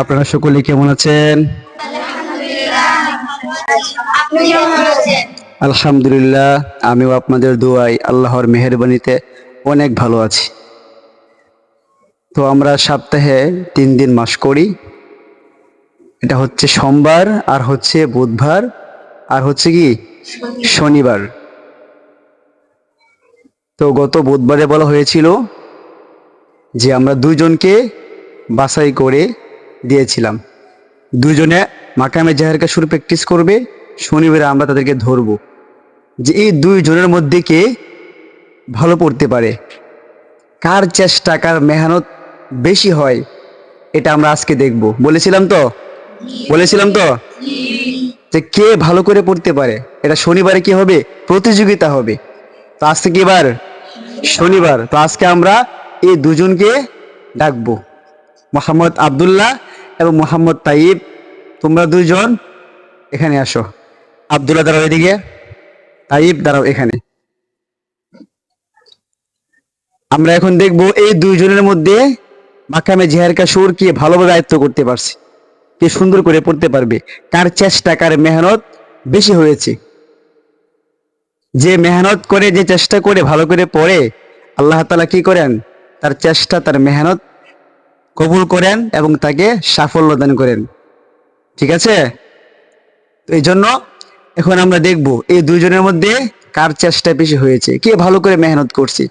আপনারা সকলে কেমন আছেন? আলহামদুলিল্লাহ, আমিও আপনাদের দোয়ায় আল্লাহর মেহেরবানিতে অনেক ভালো আছি। তো আমরা সপ্তাহে 3 দিন মাস করি। এটা হচ্ছে সোমবার, আর হচ্ছে বুধবার, আর হচ্ছে কি শনিবার। তো গত বুধবারে বলা হয়েছিল যে আমরা দুইজনকে বাছাই করে দিয়েছিলাম। দুইজনে মাকামে জাহেরকা সুর প্র্যাকটিস করবে। শনিবারে আমরা তাদেরকে ধরবো যে এই দুইজনের মধ্যে কে ভালো পড়তে পারে, কার চেষ্টা কার মেহনত বেশি হয়, এটা আমরা আজকে দেখব। বলেছিলাম তো যে কে ভালো করে পড়তে পারে। এটা শনিবারে কি হবে? প্রতিযোগিতা হবে। তো আজকে কি বার? শনিবার। তো আজকে আমরা এই দুজনকে ডাকবো, মোহাম্মদ আব্দুল্লাহ এবং মোহাম্মদ তাইব। তোমরা দুইজন এখানে আসো। আব্দুল্লাহ দাঁড়াও এদিকে, তাইব দাঁড়াও এখানে। আমরা এখন দেখব এই দুইজনের মধ্যে মাকামে জাহেরকা সুর কে ভালোভাবে আয়ত্ত করতে পারছে, কে সুন্দর করে পড়তে পারবে, কার চেষ্টা কার মেহনত বেশি হয়েছে। যে মেহনত করে, যে চেষ্টা করে ভালো করে পড়ে, আল্লাহ তাআলা কি করেন? তার চেষ্টা তার মেহনত কবুল করেন এবং তাকে সাফল্য দান করেন। ঠিক আছে? তো এই জন্য এখন আমরা দেখব এই দুইজনের মধ্যে কার চেষ্টা বেশি হয়েছে, কে ভালো করে মেহনত করছে।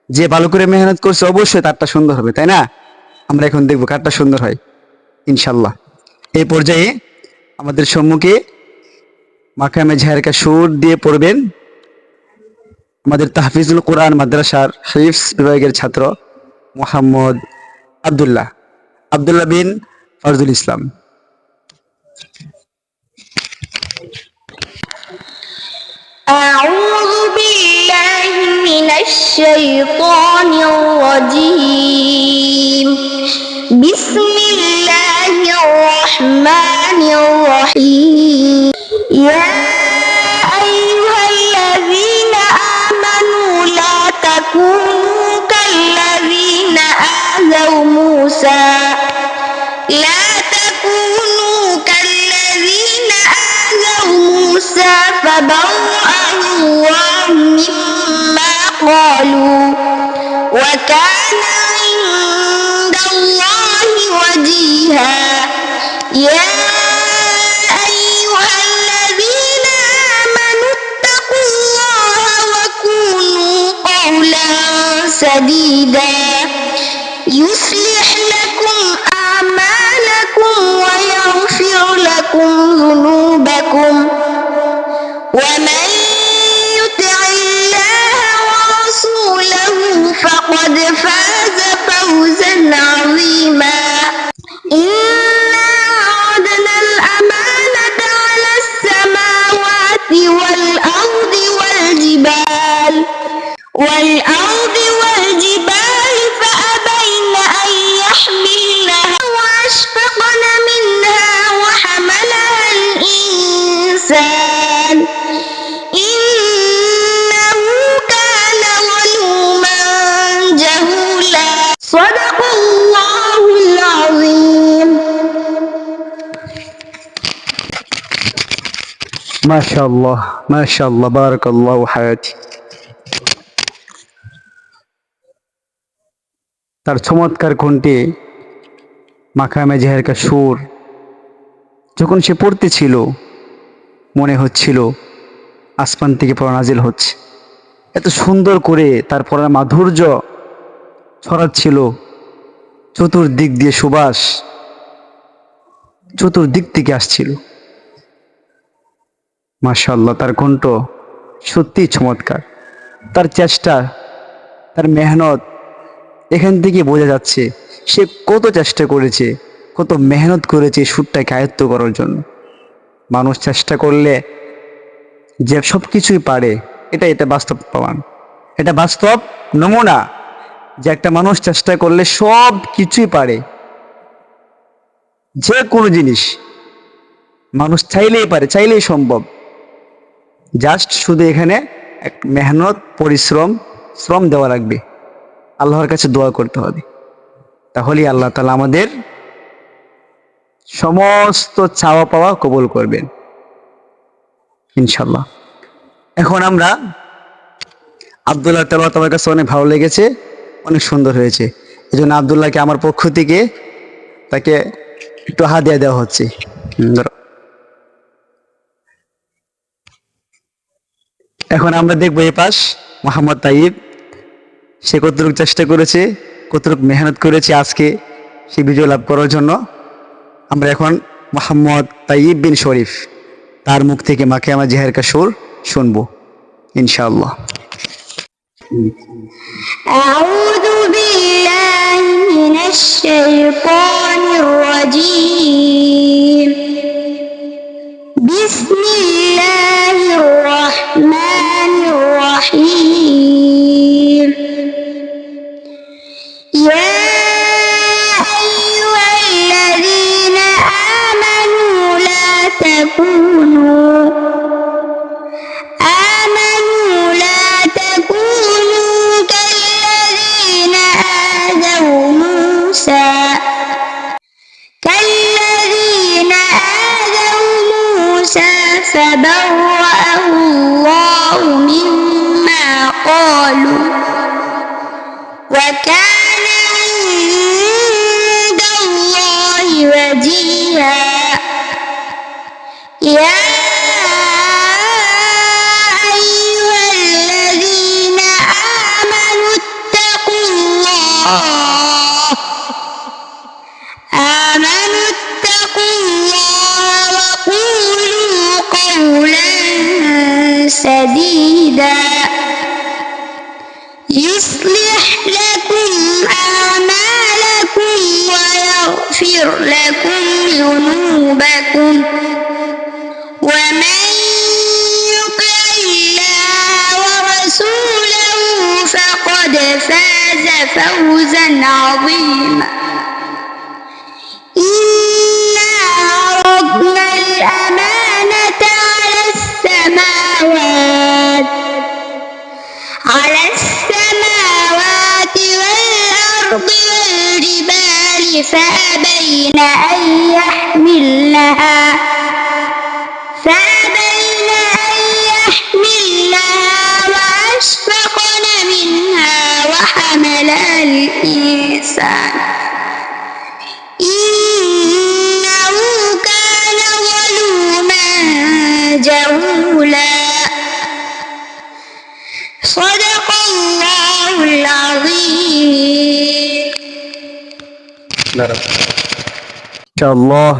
যে ভালো করে মেহনত করছে অবশ্যই তারটা সুন্দর হবে, তাই না? আমরা এখন দেখব কারটা সুন্দর হয় ইনশাল্লাহ। এই পর্যায়ে আমাদের সম্মুখে মাকামে জাহেরকা সুর দিয়ে পড়বেন আমাদের তাহফিজুল কোরআন মাদ্রাসার হিফজ বিভাগের ছাত্র মোহাম্মদ আব্দুল্লাহ বিন ফজলুল ইসলাম। أعوذ بالله من الشيطان الرجيم. بسم الله الرحمن الرحيم. يا أيها الذين آمنوا لا تكونوا كالذين آذوا موسى فبرأه الله مما قالوا وكان عند الله وجيها. يا أيها الذين آمنوا اتقوا الله وقولوا قولا سديدا يصلح لكم أعمالكم ويغفر لكم ذنوبكم ومن يطع الله ورسوله فقد فاز فوزا عظيما. إنا عرضنا الأمانة على السماوات والأرض والجبال فأبين أن يحملنها وأشفقن منها وحملها الإنسان إنه كان ظلوما جهولا. صدق الله العظيم. মাশাআল্লাহ, মাশাআল্লাহ, বারাকাল্লাহু হায়াতি। তার চমৎকার কণ্ঠে মাকামে জাহেরকা সুর যখন সে পড়তেছিল মনে হচ্ছিল আসমান থেকে পড়া নাজিল হচ্ছে। এত সুন্দর করে তার পড়ার মাধুর্য ছড়াচ্ছিল, চতুর্দিক দিয়ে সুবাস চতুর্দিক থেকে আসছিল। মাশাআল্লাহ, তার কণ্ঠ সত্যি চমৎকার। তার চেষ্টা, তার মেহনত, এখান থেকে বোঝা যাচ্ছে সে কত চেষ্টা করেছে, কত মেহনত করেছে সুরটাকে আয়ত্ত করার জন্য। মানুষ চেষ্টা করলে যে সব কিছুই পারে, এটা বাস্তব প্রমাণ, এটা বাস্তব নমুনা যে একটা মানুষ চেষ্টা করলে সব কিছুই পারে। যে কোনো জিনিস মানুষ চাইলেই পারে, চাইলেই সম্ভব। জাস্ট শুধু এখানে এক মেহনত, পরিশ্রম, শ্রম দেওয়া লাগবে। আল্লাহর কাছে দোয়া করতে হবে, তাহলেই আল্লাহ তাআলা আমাদের সমস্ত চাওয়া পাওয়া কবুল করবেন ইনশাল্লাহ। এখন আমরা আব্দুল্লাহ তেলাওয়াত আমার কাছে অনেক ভালো লেগেছে, অনেক সুন্দর হয়েছে, এই জন্য আব্দুল্লাহকে আমার পক্ষ থেকে তাকে একটু হাদিয়া দেওয়া হচ্ছে। ধরো। এখন আমরা দেখবো এই পাশ মোহাম্মদ তাইব, সে কতটুকু চেষ্টা করেছে, কতটুকু মেহনত করেছে আজকে সে বিজয় লাভ করার জন্য। আমরা এখন মোহাম্মদ তাইব বিন শরীফ তার মুখ থেকে মাকে আমার জেহের কা সুর শুনবো ইনশাআল্লাহ। أعوذ بالله من الشيطان الرجيم. بسم الله الرحمن الرحيم. يا أيها الذين آمنوا لا تكونوا كالذين آذوا موسى فبرأه الله مما قالوا وكان عند الله وجيها. يا أيها الذين آمنوا اتقوا الله وقولوا قولا سديدا يصلح لكم أعمالكم ويغفر لكم ذنوبكم ومن يطع الله ورسوله فقد فاز فوزا عظيما. إنا عرضنا الأمانة على السماوات والأرض والجبال فأبين أن يحملنها وأشفقن منها وحملها الإنسان إنه كان ظلوما جهولا. صدق الله العظيم. মাশাআল্লাহ,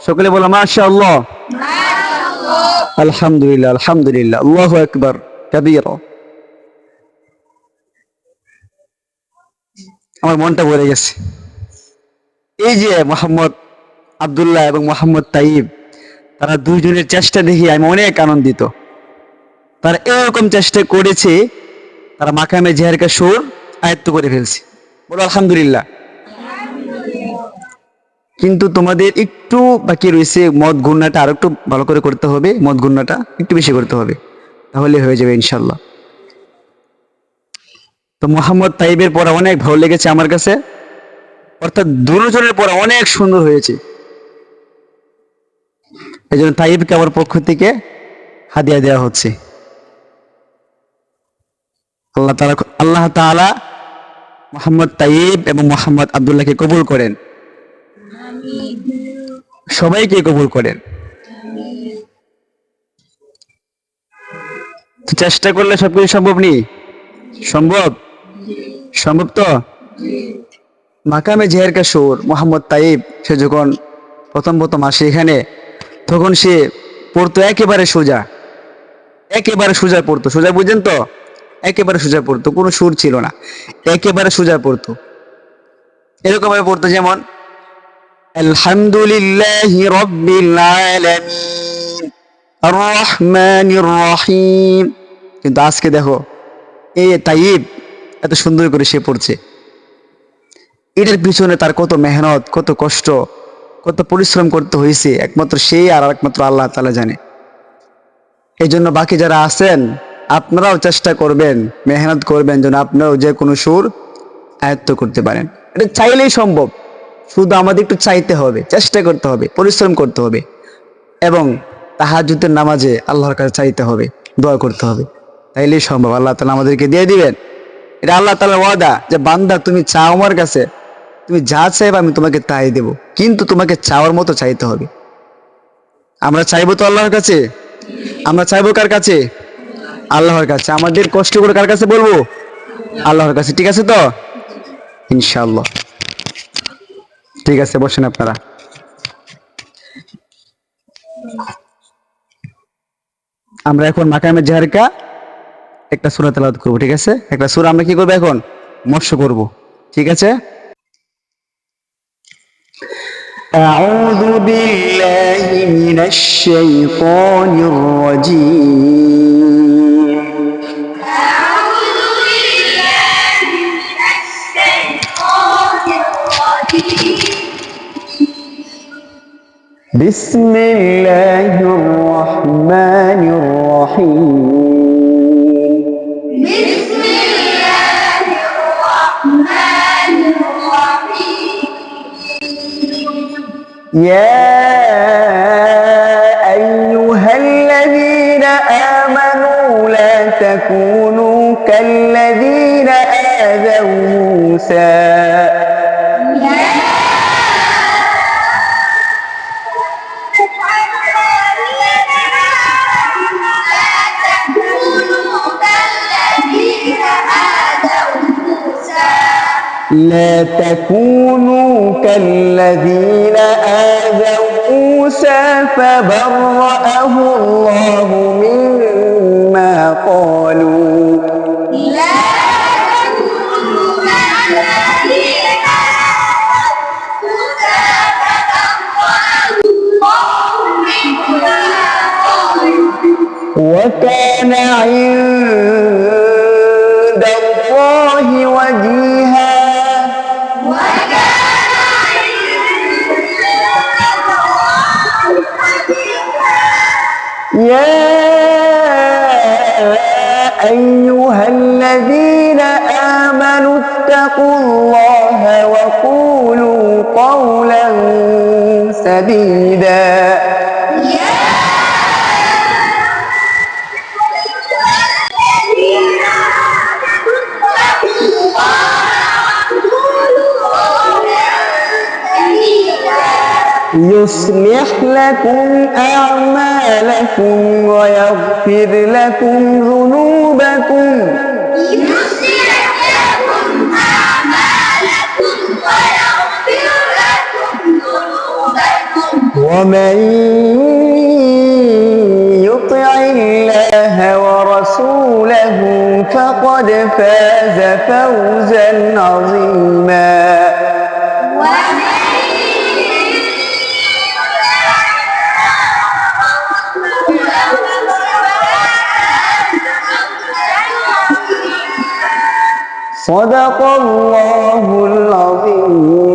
সকলে বলো মাশাআল্লাহ। আলহামদুলিল্লাহ, আলহামদুলিল্লাহ, আল্লাহু আকবার কাবীরা। আমার মনটা ভরে গেছে। এই যে মোহাম্মদ আব্দুল্লাহ এবং মোহাম্মদ তাইব, তারা দুইজনের চেষ্টা দেখে আমি অনেক আনন্দিত। তারা এরকম চেষ্টা করেছে, তারা মাকামে জেহের কা সুর আয়ত্ত করে ফেলছে। বলো আলহামদুলিল্লাহ। কিন্তু তোমাদের একটু বাকি রয়েছে, মদ গুণনাটা আরো একটু ভালো করে করতে হবে, মদ গুণনাটা একটু বেশি করতে হবে, তাহলে হয়ে যাবে ইনশাল্লাহ। তো মোহাম্মদ তাইবের পড়া অনেক ভালো লেগেছে আমার কাছে, অর্থাৎ দুজনের পড়া অনেক সুন্দর হয়েছে। এই জন্য তাইবকে আমার পক্ষ থেকে হাদিয়া দেওয়া হচ্ছে। আল্লাহ তাআলা মোহাম্মদ তাইব এবং মোহাম্মদ আব্দুল্লাহকে কবুল করেন, সবাইকে কবুল করেন। চেষ্টা করলে সবকিছু সম্ভব নেই, সম্ভব সম্ভব তো। মাকামে জেহের কা সুর মোহাম্মদ তাইব, সে যখন প্রথম আসে এখানে, তখন সে পড়তো একেবারে সোজা, একেবারে সোজা পড়তো। সোজা বুঝেন তো, একেবারে সোজা পড়তো, কোনো সুর ছিল না, একেবারে সোজা পড়তো। এরকম ভাবে পড়তো যেমন আলহামদুলিল্লাহি রাব্বিল আলামিন আর রহমানির রহিম। কিন্তু আজকে দেখো এই তাইব এত সুন্দর করে সে পড়ছে, এটার পিছনে তার কত মেহনত, কত কষ্ট, কত পরিশ্রম করতে হয়েছে, একমাত্র সেই আর একমাত্র আল্লাহ তাআলা জানে। এই জন্য বাকি যারা আছেন আপনারাও চেষ্টা করবেন, মেহনত করবেন যেন আপনারাও যে কোনো সুর আয়ত্ত করতে পারেন। এটা চাইলেই সম্ভব, শুধু আমাদের একটু চাইতে হবে, চেষ্টা করতে হবে, পরিশ্রম করতে হবে এবং তাহাজ্জুদের নামাজে আল্লাহর কাছে চাইতে হবে, দোয়া করতে হবে, তাইলেই সম্ভব। আল্লাহ তাআলা আমাদেরকে দিয়ে দিবেন। এটা আল্লাহ তাআলার ওয়াদা যে বান্দা তুমি চাও আমার কাছে, তুমি যা চাইবে আমি তোমাকে তাই দেব, কিন্তু তোমাকে চাওয়ার মতো চাইতে হবে। আমরা চাইবো তো আল্লাহর কাছে, আমরা চাইবো কার কাছে? আল্লাহর কাছে। আমাদের কষ্ট করে কার কাছে বলবো? আল্লাহর কাছে। ঠিক আছে তো? ইনশাআল্লাহ। ঠিক আছে, বসেন আপনারা। আমরা এখন মাকামে জারকা একটা সূরা তেলাওয়াত করব। ঠিক আছে, একটা সূরা আমরা কি করব এখন? মস্য করব। ঠিক আছে। أعوذ بالله من الشيطان الرجيم. أعوذ بالله من الشيطان الرجيم. بسم الله الرحمن الرحيم. بسم الله الرحمن الرحيم. يا أيها الذين آمنوا لا تكونوا كالذين آذوا موسى. لا تكونوا كالذين آذوا موسى فبرأه الله مما قالوا. لا تكونوا كالذين آذوا موسى فبرأه الله مما قالوا. وكان عند الله وجيها. يا أيها الذين آمنوا اتقوا الله وقولوا قولا سديدا. يصلح لكم أعمالكم ويغفر لكم ذنوبكم. ومن يطع الله ورسوله فقد فاز فوزا عظيما. صدق الله العظيم.